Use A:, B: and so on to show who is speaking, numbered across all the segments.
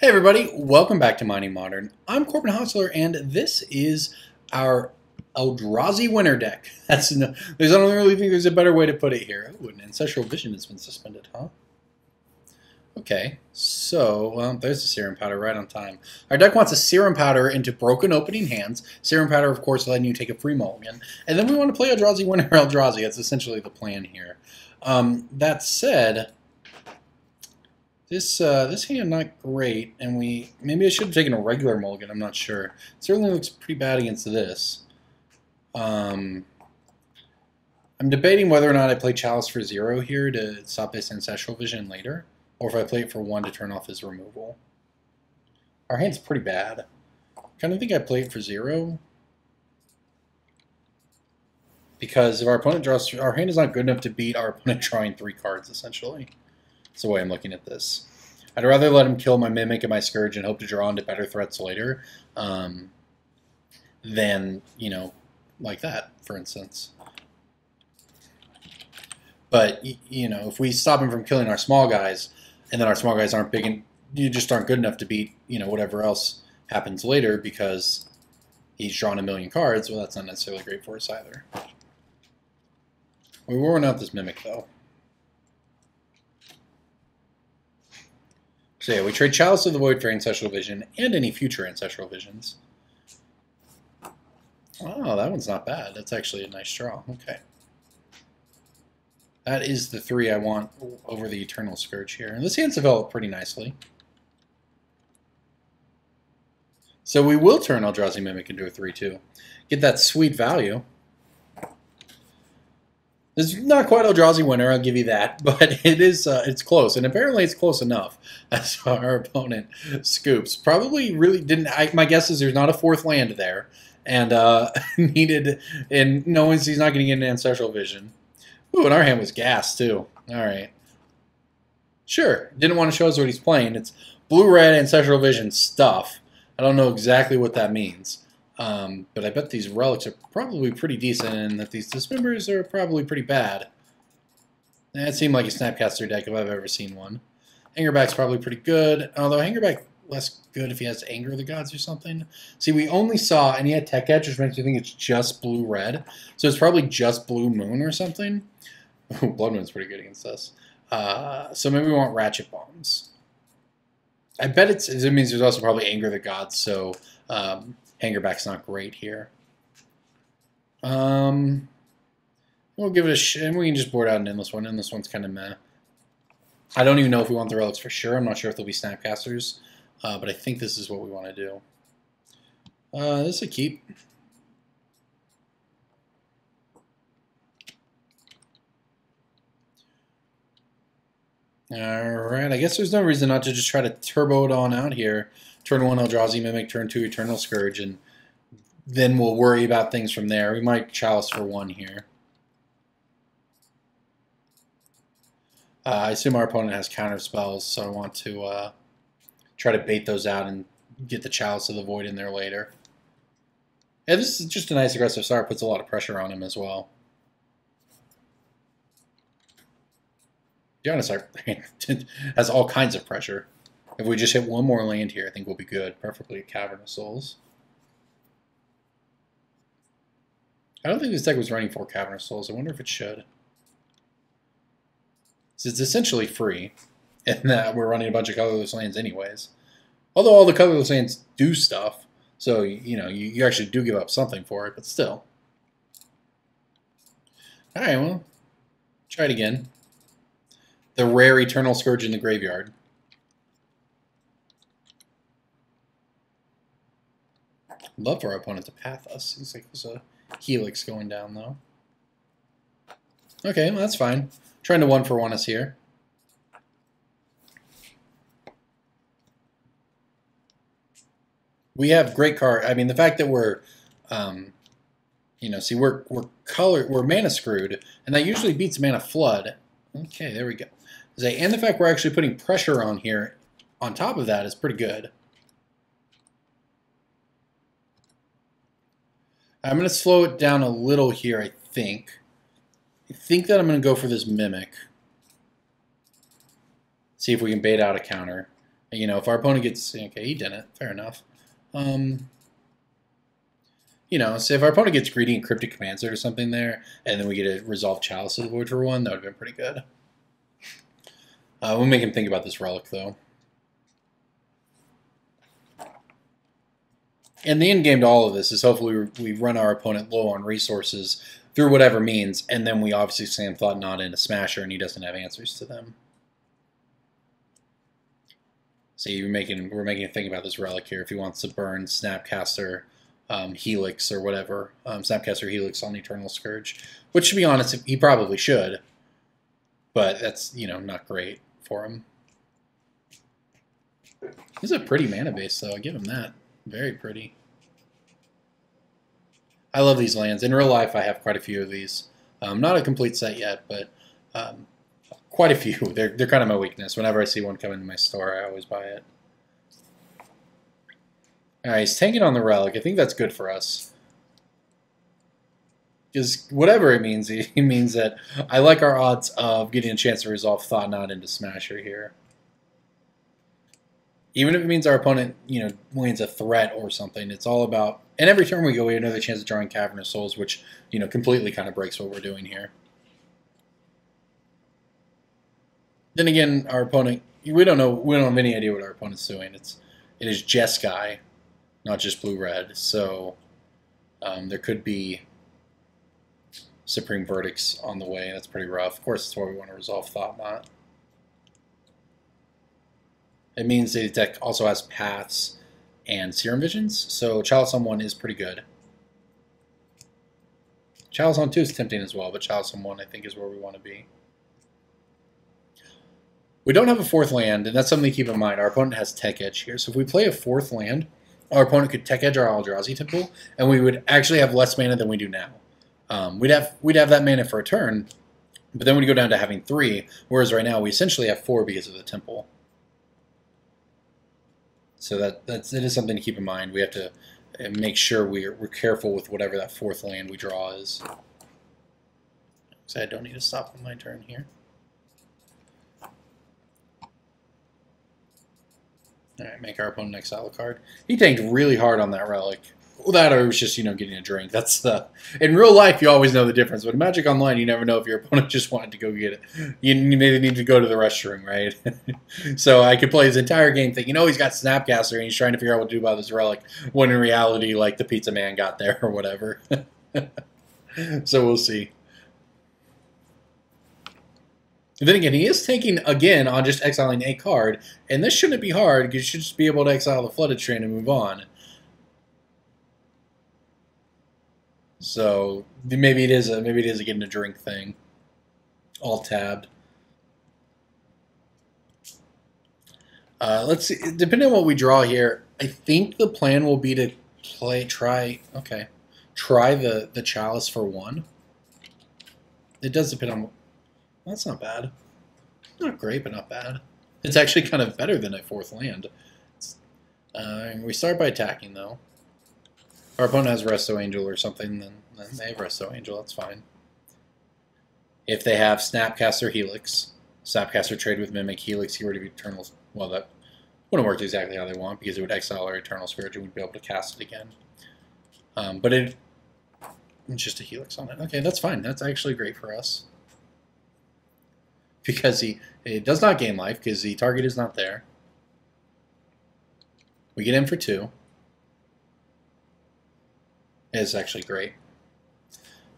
A: Hey everybody, welcome back to Mining Modern. I'm Corbin and this is our Eldrazi winter deck. I don't really think there's a better way to put it here. Ooh, an Ancestral Vision has been suspended, huh? Okay, so there's the Serum Powder right on time. Our deck wants a Serum Powder into broken opening hands. Serum Powder, of course, letting you take a free mulligan. And then we want to play Eldrazi winter Eldrazi. That's essentially the plan here. That said, this hand not great, and maybe I should have taken a regular mulligan. I'm not sure. It certainly looks pretty bad against this. I'm debating whether or not I play Chalice for 0 here to stop this Ancestral Vision later, or if I play it for 1 to turn off his removal. Our hand's pretty bad. Kind of think I play it for 0. Because if our opponent draws, our hand is not good enough to beat our opponent drawing 3 cards, essentially. That's the way I'm looking at this. I'd rather let him kill my Mimic and my Scourge and hope to draw into better threats later than, you know, like that, for instance. But, you know, if we stop him from killing our small guys, and then our small guys aren't big and you just aren't good enough to beat, you know, whatever else happens later because he's drawn a million cards, well, that's not necessarily great for us either. We will run out this Mimic, though. So yeah, we trade Chalice of the Void for Ancestral Vision and any future Ancestral Visions. Oh, that one's not bad. That's actually a nice draw. Okay. That is the 3 I want over the Eternal Scourge here. And this hand's developed pretty nicely. So we will turn Eldrazi Mimic into a 3/2. Get that sweet value. It's not quite Eldrazi winner, I'll give you that, but it is. It's close, and apparently it's close enough. As our opponent scoops, probably really didn't. My guess is there's not a 4th land there, and needed, and knowing he's not going to get an Ancestral Vision. Ooh, and our hand was gas too. All right, sure. Didn't want to show us what he's playing. It's blue-red Ancestral Vision stuff. I don't know exactly what that means. But I bet these relics are probably pretty decent and that these dismembers are probably pretty bad. That seemed like a Snapcaster deck if I've ever seen one. Hangerback's probably pretty good, although Hangerback less good if he has Anger of the Gods or something. See, we only saw, and he had Tech Edge, which makes me think it's just blue-red. So it's probably just Blue Moon or something. Blood Moon's pretty good against us. So maybe we want Ratchet Bombs. I bet it means there's also probably Anger of the Gods, so Hangerback's not great here. We'll give it a and we can just board out an Endless one. Endless one's kind of meh. I don't even know if we want the relics for sure. I'm not sure if they'll be Snapcasters, but I think this is what we want to do. This is a keep. Alright, I guess there's no reason not to just try to turbo it on out here. Turn 1 Eldrazi Mimic, turn 2 Eternal Scourge, and then we'll worry about things from there. We might Chalice for 1 here. I assume our opponent has counter spells, so I want to try to bait those out and get the Chalice of the Void in there later. Yeah, this is just a nice aggressive start. Puts a lot of pressure on him as well. To be honest, has all kinds of pressure. If we just hit 1 more land here, I think we'll be good. Preferably a Cavern of Souls. I don't think this deck was running 4 Cavern of Souls. I wonder if it should. So it's essentially free, in that we're running a bunch of colorless lands anyways. Although all the colorless lands do stuff, so you know you actually do give up something for it, but still. All right, well, try it again. The rare Eternal Scourge in the graveyard. Love for our opponent to path us. Seems like there's a Helix going down, though. Okay, well, that's fine. Trying to 1-for-1 us here. We have great card. I mean, the fact that we're, you know, see, we're mana screwed, and that usually beats Mana Flood. Okay, there we go. And the fact we're actually putting pressure on here, on top of that, is pretty good. I'm going to slow it down a little here, I think. I think that I'm going to go for this Mimic. See if we can bait out a counter. You know, if our opponent gets... Okay, he didn't. Fair enough. You know, so if our opponent gets greedy and Cryptic Commands or something there, and then we get a Resolve Chalice of the Void for 1, that would have been pretty good. We'll make him think about this Relic, though. And the end game to all of this is hopefully we run our opponent low on resources through whatever means, and then we obviously slam Thought-Knot into Smasher, and he doesn't have answers to them. So we're making him think about this Relic here. If he wants to burn Snapcaster, Helix, or whatever, Snapcaster Helix on Eternal Scourge, which, to be honest, he probably should, but that's, you know, not great for him. This is a pretty mana base, though. I'll give him that. Very pretty. I love these lands. In real life, I have quite a few of these. Not a complete set yet, but quite a few. They're kind of my weakness. Whenever I see one come into my store, I always buy it. Alright, he's tanking on the Relic. I think that's good for us. Because whatever it means, it means that I like our odds of getting a chance to resolve Thought-Knot into Smasher here. Even if it means our opponent, you know, lands a threat or something, it's all about... And every turn we go, we have another chance of drawing Cavernous Souls, which, you know, completely kind of breaks what we're doing here. Then again, our opponent... We don't have any idea what our opponent's doing. It is Jeskai, not just blue-red. So there could be Supreme Verdicts on the way. That's pretty rough. Of course, that's why we want to resolve Thought-Knot. It means the deck also has Paths and Serum Visions, so Chalice on 1 is pretty good. Chalice on 2 is tempting as well, but Chalice on 1 I think is where we want to be. We don't have a 4th land, and that's something to keep in mind. Our opponent has Tech Edge here, so if we play a 4th land, our opponent could Tech Edge our Eldrazi Temple, and we would actually have less mana than we do now. We'd have that mana for a turn, but then we'd go down to having 3, whereas right now we essentially have 4 because of the Temple. So it is something to keep in mind. We have to make sure we're careful with whatever that 4th land we draw is. So I don't need to stop on my turn here. Alright, make our opponent exile a card. He tanked really hard on that Relic. Well, that or it was just, you know, getting a drink. That's the... In real life, you always know the difference. But in Magic Online, you never know if your opponent just wanted to go get it. You maybe need to go to the restroom, right? So I could play his entire game thinking, oh, he's got Snapcaster and he's trying to figure out what to do about this Relic, when in reality, like, the pizza man got there or whatever. So we'll see. And then again, he is tanking again on just exiling a card, and this shouldn't be hard, because you should just be able to exile the Flooded Strand and move on. So maybe it is a getting a drink thing. All tabbed. Let's see. Depending on what we draw here, I think the plan will be to try the Chalice for 1. It does depend on. That's not bad. Not great, but not bad. It's actually kind of better than a 4th land. We start by attacking though. Our opponent has Resto Angel or something, then they have Resto Angel, that's fine. If they have Snapcaster Helix, Snapcaster trade with Mimic, Helix, get rid of Eternal... Well, that wouldn't work exactly how they want, because it would exile our Eternal Scourge and we'd be able to cast it again. But it's just a Helix on it. Okay, that's fine. That's actually great for us. Because it does not gain life, because the target is not there. We get in for 2. It's actually great.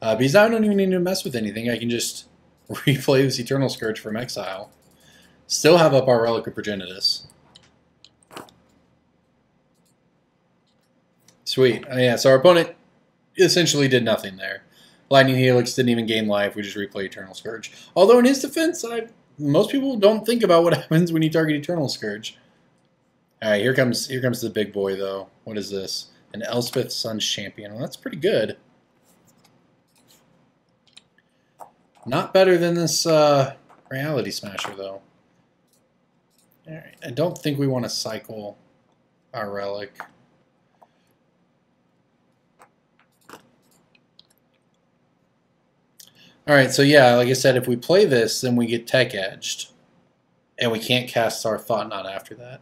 A: Because now I don't even need to mess with anything. I can just replay this Eternal Scourge from exile. Still have up our Relic of Progenitus. Sweet. Yeah, so our opponent essentially did nothing there. Lightning Helix didn't even gain life. We just replay Eternal Scourge. Although in his defense, most people don't think about what happens when you target Eternal Scourge. All right, here comes the big boy though. What is this? An Elspeth Sun's Champion. Well, that's pretty good. Not better than this Reality Smasher, though. Alright, I don't think we want to cycle our Relic. Alright, so yeah, like I said, if we play this, then we get Tech Edged. And we can't cast our Thought-Knot after that.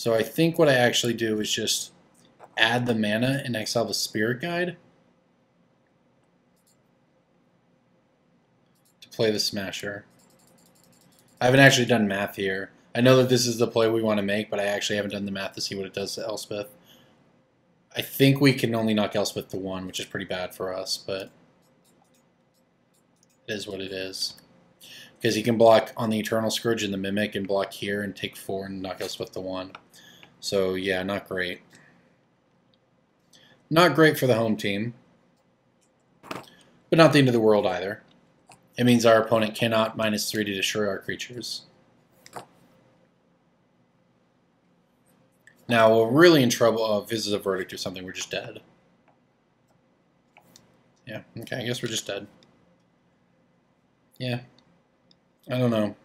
A: So I think what I actually do is just add the mana and exile the Spirit Guide to play the Smasher. I haven't actually done math here. I know that this is the play we want to make, but I actually haven't done the math to see what it does to Elspeth. I think we can only knock Elspeth to 1, which is pretty bad for us, but it is what it is. Because he can block on the Eternal Scourge and the Mimic and block here and take 4 and knock Elspeth to 1. So yeah, not great. Not great for the home team, but not the end of the world either. It means our opponent cannot -3 to destroy our creatures. Now, we're really in trouble if this is a verdict or something, we're just dead. Yeah, okay, I guess we're just dead. Yeah, I don't know.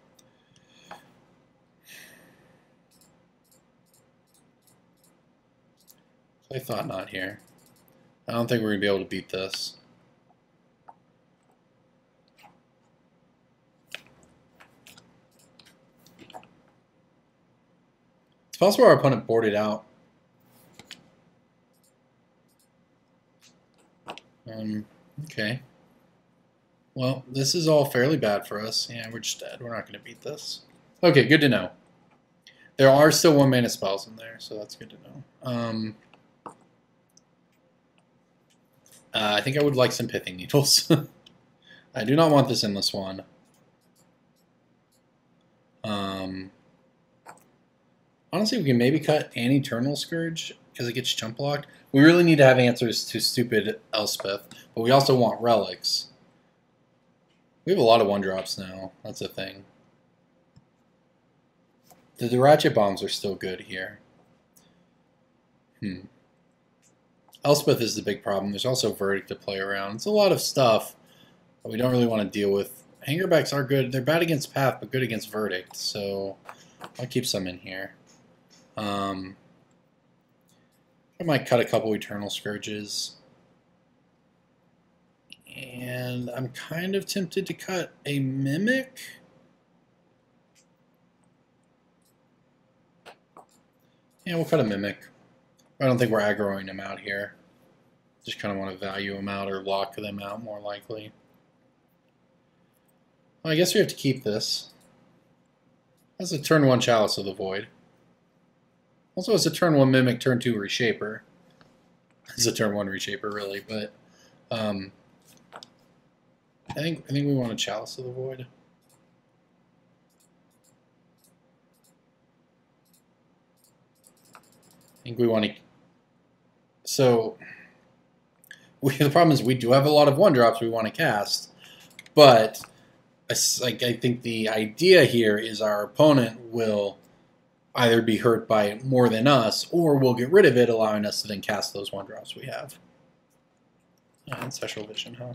A: I thought not here. I don't think we're going to be able to beat this. It's possible our opponent boarded out. Okay. Well, this is all fairly bad for us. Yeah, we're just dead. We're not going to beat this. Okay, good to know. There are still 1-mana spells in there, so that's good to know. I think I would like some Pithing Needles. I do not want this Endless one. Honestly, we can maybe cut an Eternal Scourge because it gets jump blocked. We really need to have answers to stupid Elspeth, but we also want relics. We have a lot of 1-drops now. That's a thing. The Ratchet Bombs are still good here. Elspeth is the big problem. There's also Verdict to play around. It's a lot of stuff that we don't really want to deal with. Hangerbacks are good. They're bad against Path, but good against Verdict, so I'll keep some in here. I might cut a couple Eternal Scourges. And I'm kind of tempted to cut a Mimic. Yeah, we'll cut a Mimic. I don't think we're aggroing them out here. Just kind of want to value them out or lock them out more likely. Well, I guess we have to keep this. That's a turn 1 Chalice of the Void. Also, it's a turn 1 Mimic, turn 2 Reshaper. It's a turn 1 Reshaper, really, but I think we want a Chalice of the Void. I think we want to. So the problem is we do have a lot of 1-drops we want to cast, but I think the idea here is our opponent will either be hurt by it more than us, or we'll get rid of it, allowing us to then cast those 1-drops we have. Yeah, Ancestral Vision, huh?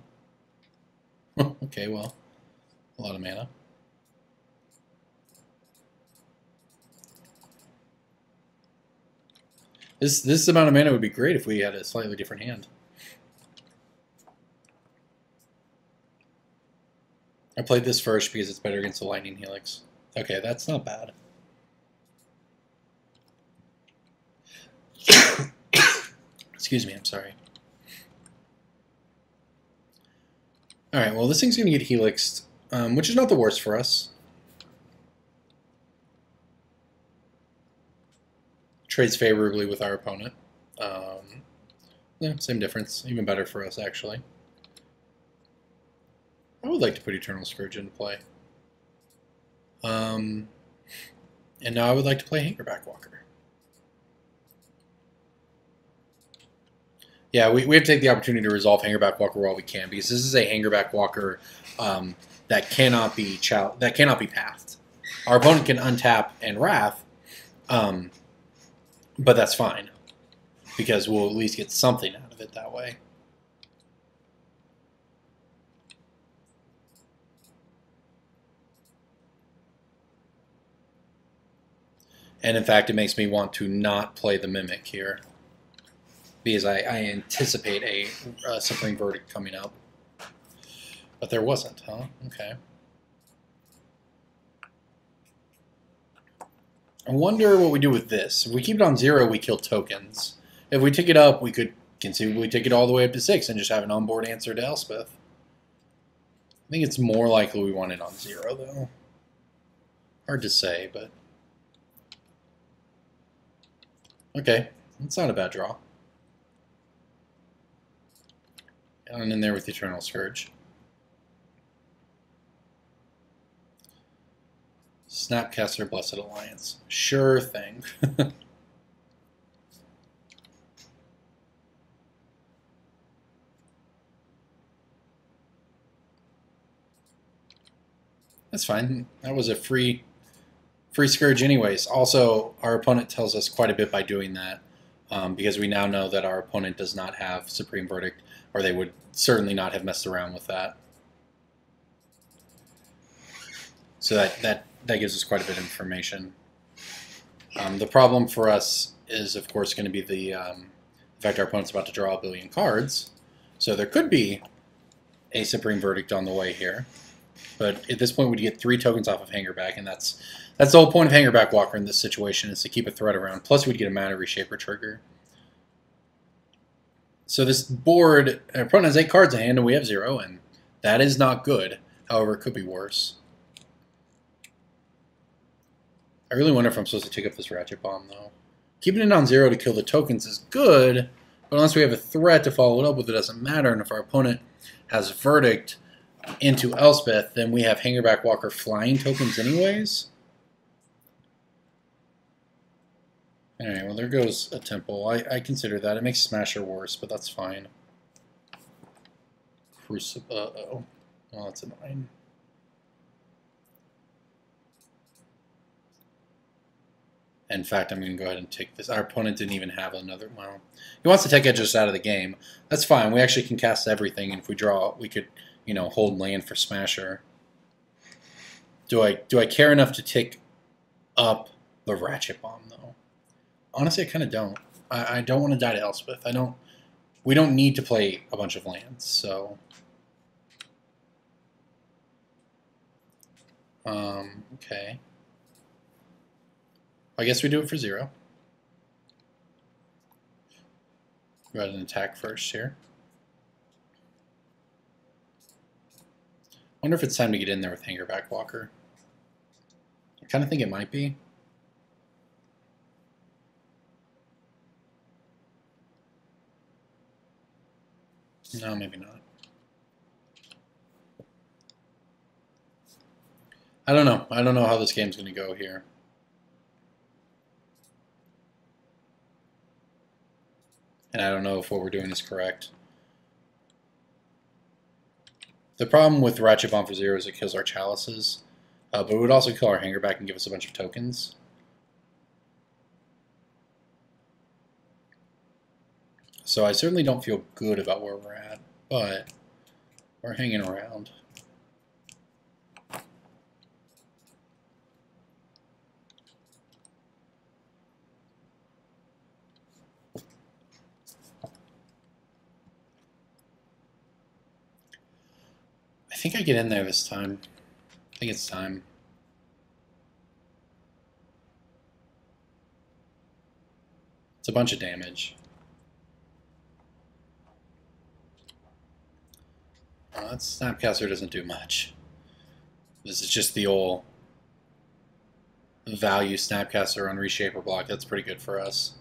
A: Okay, well, a lot of mana. This amount of mana would be great if we had a slightly different hand. I played this first because it's better against the Lightning Helix. Okay, that's not bad. Excuse me, I'm sorry. Alright, well this thing's going to get helixed, which is not the worst for us. Trades favorably with our opponent. Yeah, same difference. Even better for us, actually. I would like to put Eternal Scourge into play. And now I would like to play Hangerback Walker. Yeah, we have to take the opportunity to resolve Hangerback Walker while we can, because this is a Hangerback Walker that cannot be pathed. Our opponent can untap and Wrath, but that's fine, because we'll at least get something out of it that way. And in fact, it makes me want to not play the Mimic here, because I anticipate a Supreme Verdict coming up. But there wasn't, huh? Okay. I wonder what we do with this. If we keep it on 0, we kill tokens. If we take it up, we could conceivably take it all the way up to 6 and just have an onboard answer to Elspeth. I think it's more likely we want it on 0, though. Hard to say, but... Okay, it's not a bad draw. Down in there with Eternal Scourge. Snapcaster Blessed Alliance. Sure thing. That's fine. That was a free Scourge anyways. Also, our opponent tells us quite a bit by doing that, because we now know that our opponent does not have Supreme Verdict, or they would certainly not have messed around with that. So that gives us quite a bit of information. The problem for us is, of course, going to be the fact our opponent's about to draw a billion cards. So there could be a Supreme Verdict on the way here. But at this point, we'd get 3 tokens off of Hangerback, and that's the whole point of Hangerback Walker in this situation, is to keep a threat around. Plus, we'd get a Mana Reshaper trigger. So this board, our opponent has 8 cards in hand, and we have 0, and that is not good. However, it could be worse. I really wonder if I'm supposed to take up this Ratchet Bomb, though. Keeping it on 0 to kill the tokens is good, but unless we have a threat to follow it up with, it doesn't matter. And if our opponent has Verdict into Elspeth, then we have Hangerback Walker flying tokens anyways. Alright, well there goes a Temple. I consider that. It makes Smasher worse, but that's fine. Crucible. Uh-oh. Oh, that's annoying. In fact, I'm going to go ahead and take this. Our opponent didn't even have another. Well, he wants to take Edges out of the game. That's fine. We actually can cast everything, and if we draw, we could, you know, hold land for Smasher. Do I care enough to take up the Ratchet Bomb, though? Honestly, I kind of don't. I don't want to die to Elspeth. We don't need to play a bunch of lands, so... Okay. I guess we do it for 0. Go ahead and attack first here. Wonder if it's time to get in there with Hangerback Walker. I kind of think it might be. No, maybe not. I don't know. I don't know how this game's going to go here. And I don't know if what we're doing is correct. The problem with Ratchet Bomb for 0 is it kills our Chalices. But it would also kill our Hangerback and give us a bunch of tokens. So I certainly don't feel good about where we're at, but we're hanging around. I think I get in there this time. I think it's time. It's a bunch of damage. That Snapcaster doesn't do much. This is just the old value Snapcaster on Reshaper block. That's pretty good for us.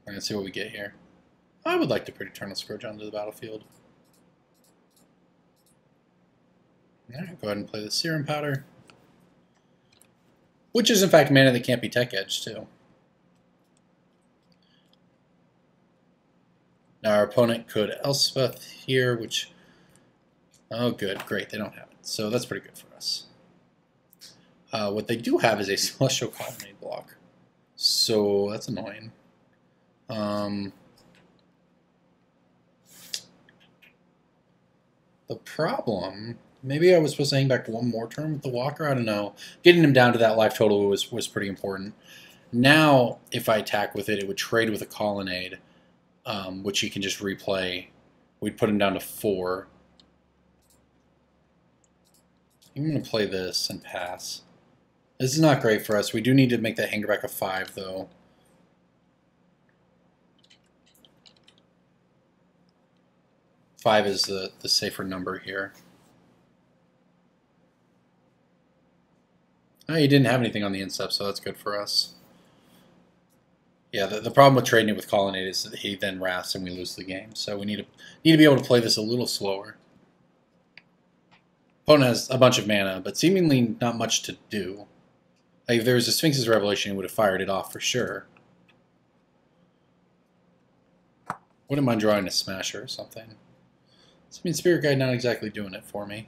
A: We're going to see what we get here. I would like to put Eternal Scourge onto the battlefield. Alright, go ahead and play the Serum Powder. Which is in fact mana that can't be tech edged too. Now our opponent could Elspeth here, which... Oh good, great, they don't have it. So that's pretty good for us. What they do have is a Celestial Colonnade block. So that's annoying. The problem... Maybe I was supposed to hang back one more turn with the Walker. I don't know. Getting him down to that life total was pretty important. Now, if I attack with it, it would trade with a Colonnade, which he can just replay. We'd put him down to 4. I'm going to play this and pass. This is not great for us. We do need to make that hanger back a 5, though. Five is the safer number here. Oh, he didn't have anything on the instep, so that's good for us. Yeah, the problem with trading it with Colonnade is that he then wraths and we lose the game. So we need to be able to play this a little slower. Opponent has a bunch of mana, but seemingly not much to do. Like if there was a Sphinx's Revelation, he would have fired it off for sure. Wouldn't mind drawing a Smasher or something. I mean, Spirit Guide not exactly doing it for me.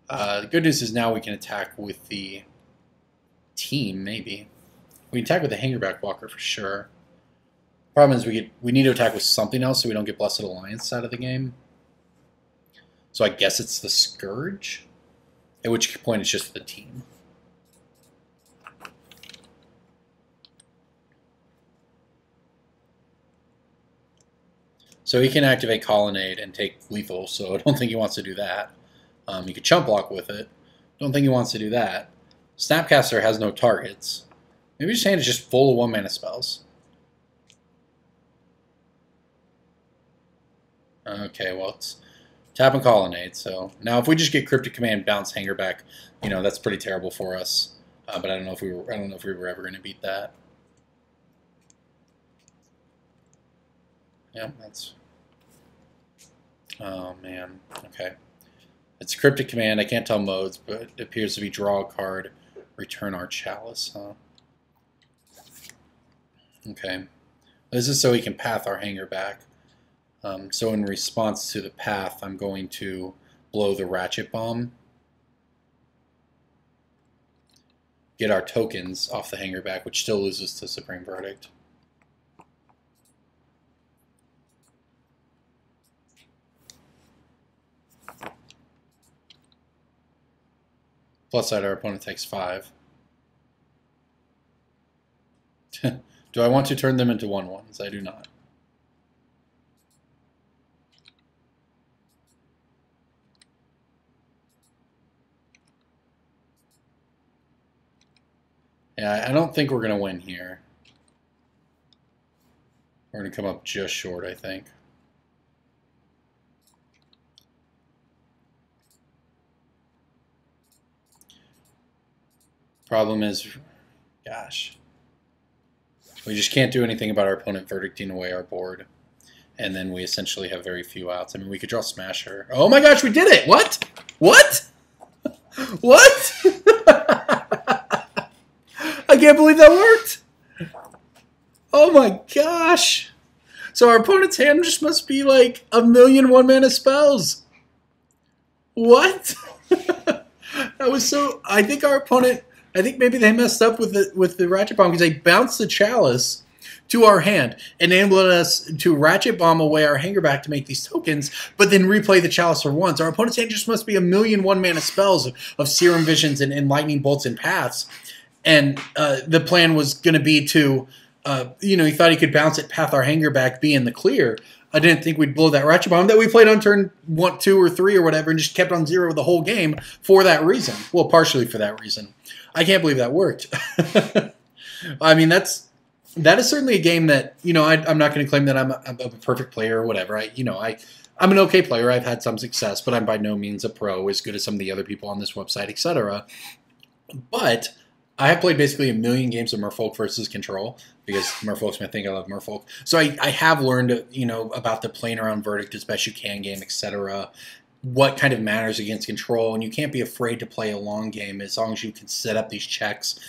A: The good news is now we can attack with the team, maybe. We can attack with the Hangerback Walker for sure. Problem is we need to attack with something else so we don't get Blessed Alliance out of the game. So I guess it's the Scourge, at which point it's just the team. So he can activate Colonnade and take lethal, so I don't think he wants to do that. He could chump block with it. Don't think he wants to do that. Snapcaster has no targets. Maybe his hand is just full of 1-mana spells. Okay, well, it's tap and Colonnade. So now if we just get Cryptic Command, bounce Hangerback, you know, that's pretty terrible for us. But I don't know if we were ever going to beat that. Yeah, that's... Oh, man. Okay. It's Cryptic Command. I can't tell modes, but it appears to be draw a card, return our Chalice, huh? Okay. This is so he can path our hanger back. So in response to the path, I'm going to blow the Ratchet Bomb. Get our tokens off the hanger back, which still loses to Supreme Verdict. Plus side, our opponent takes 5. Do I want to turn them into 1/1s? I do not. Yeah, I don't think we're going to win here. We're going to come up just short, I think. Problem is, gosh, we just can't do anything about our opponent verdicting away our board. And then we essentially have very few outs. I mean, we could draw Smasher. Oh my gosh, we did it! What? What? What? I can't believe that worked! Oh my gosh! So our opponent's hand just must be like 1,000,000 1-mana spells. What? That was so... I think our opponent... I think maybe they messed up with the Ratchet Bomb because they bounced the Chalice to our hand, enabling us to Ratchet Bomb away our Hangerback to make these tokens, but then replay the Chalice for once. Our opponent's hand just must be 1,000,000 1-mana spells of Serum Visions and Lightning Bolts and Paths. And the plan was going to be to, you know, he thought he could bounce it, path our Hangerback, be in the clear. I didn't think we'd blow that Ratchet Bomb that we played on turn 1, 2, or 3 or whatever and just kept on 0 the whole game for that reason. Well, partially for that reason. I can't believe that worked. I mean, that is certainly a game that, you know, I'm not going to claim that I'm a perfect player or whatever. I'm an okay player. I've had some success, but I'm by no means a pro as good as some of the other people on this website, etc. But I have played basically 1,000,000 games of Merfolk versus Control because Merfolk's my thing. I love Merfolk. So I have learned, you know, about the playing around Verdict as best you can game, etc. What kind of matters against Control, and you can't be afraid to play a long game as long as you can set up these checks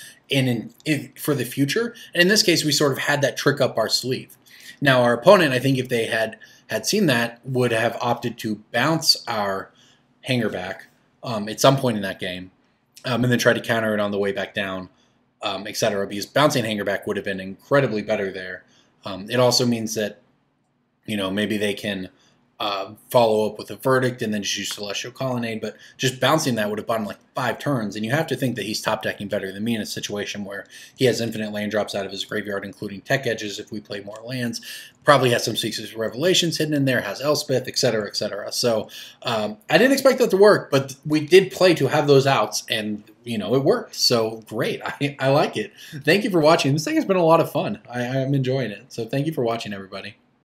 A: for the future. And in this case, we sort of had that trick up our sleeve. Now, our opponent, I think if they had seen that, would have opted to bounce our Hangerback at some point in that game, and then try to counter it on the way back down, etc. Because bouncing Hangerback would have been incredibly better there. It also means that, you know, maybe they can follow up with a Verdict and then just use Celestial Colonnade, but just bouncing that would have bought him like 5 turns, and you have to think that he's top decking better than me in a situation where he has infinite land drops out of his graveyard, including Tech Edges if we play more lands, probably has some Sphinx's Revelations hidden in there, has Elspeth, etc., etc. So I didn't expect that to work, but we did play to have those outs, and it worked. So great. I like it. Thank you for watching. This thing has been a lot of fun. I'm enjoying it. So thank you for watching, everybody.